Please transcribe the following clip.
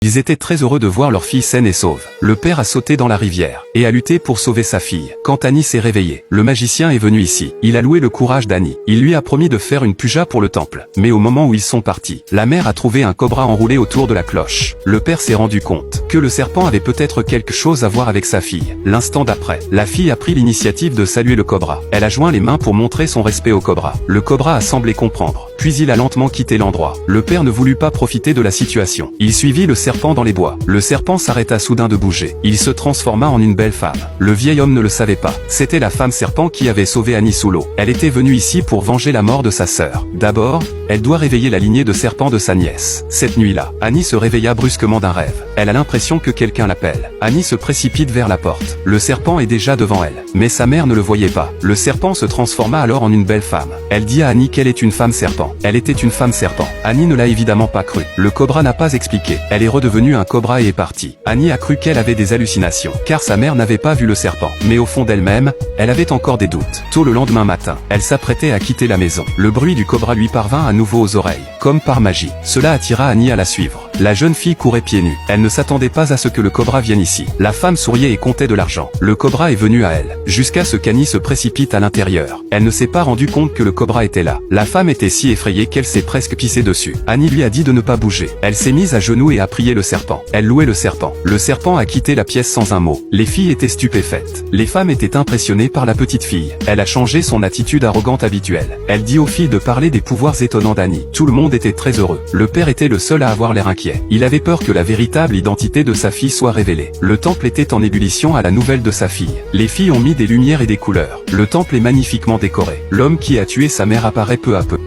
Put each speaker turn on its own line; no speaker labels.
Ils étaient très heureux de voir leur fille saine et sauve. Le père a sauté dans la rivière et a lutté pour sauver sa fille. Quand Annie s'est réveillée, le magicien est venu ici. Il a loué le courage d'Annie. Il lui a promis de faire une puja pour le temple. Mais au moment où ils sont partis, la mère a trouvé un cobra enroulé autour de la cloche. Le père s'est rendu compte que le serpent avait peut-être quelque chose à voir avec sa fille. L'instant d'après, la fille a pris l'initiative de saluer le cobra. Elle a joint les mains pour montrer son respect au cobra. Le cobra a semblé comprendre. Puis il a lentement quitté l'endroit. Le père ne voulut pas profiter de la situation. Il suivit le serpent dans les bois. Le serpent s'arrêta soudain de bouger. Il se transforma en une belle femme. Le vieil homme ne le savait pas. C'était la femme serpent qui avait sauvé Annie sous l'eau. Elle était venue ici pour venger la mort de sa sœur. D'abord, elle doit réveiller la lignée de serpent de sa nièce. Cette nuit-là, Annie se réveilla brusquement d'un rêve. Elle a l'impression que quelqu'un l'appelle. Annie se précipite vers la porte. Le serpent est déjà devant elle. Mais sa mère ne le voyait pas. Le serpent se transforma alors en une belle femme. Elle dit à Annie qu'elle est une femme serpent. Elle était une femme serpent. Annie ne l'a évidemment pas cru. Le cobra n'a pas expliqué. Elle est redevenue un cobra et est partie. Annie a cru qu'elle avait des hallucinations, car sa mère n'avait pas vu le serpent. Mais au fond d'elle-même, elle avait encore des doutes. Tôt le lendemain matin, elle s'apprêtait à quitter la maison. Le bruit du cobra lui parvint à nouveau aux oreilles. Comme par magie, cela attira Annie à la suivre. La jeune fille courait pieds nus. Elle ne s'attendait pas à ce que le cobra vienne ici. La femme souriait et comptait de l'argent. Le cobra est venu à elle, jusqu'à ce qu'Annie se précipite à l'intérieur. Elle ne s'est pas rendue compte que le cobra était là. La femme était si effrayée qu'elle s'est presque pissée dessus. Annie lui a dit de ne pas bouger. Elle s'est mise à genoux et a prié le serpent. Elle louait le serpent. Le serpent a quitté la pièce sans un mot. Les filles étaient stupéfaites. Les femmes étaient impressionnées par la petite fille. Elle a changé son attitude arrogante habituelle. Elle dit aux filles de parler des pouvoirs étonnants d'Annie. Tout le monde était très heureux. Le père était le seul à avoir l'air inquiet. Il avait peur que la véritable identité de sa fille soit révélée. Le temple était en ébullition à la nouvelle de sa fille. Les filles ont mis des lumières et des couleurs. Le temple est magnifiquement décoré. L'homme qui a tué sa mère apparaît peu à peu.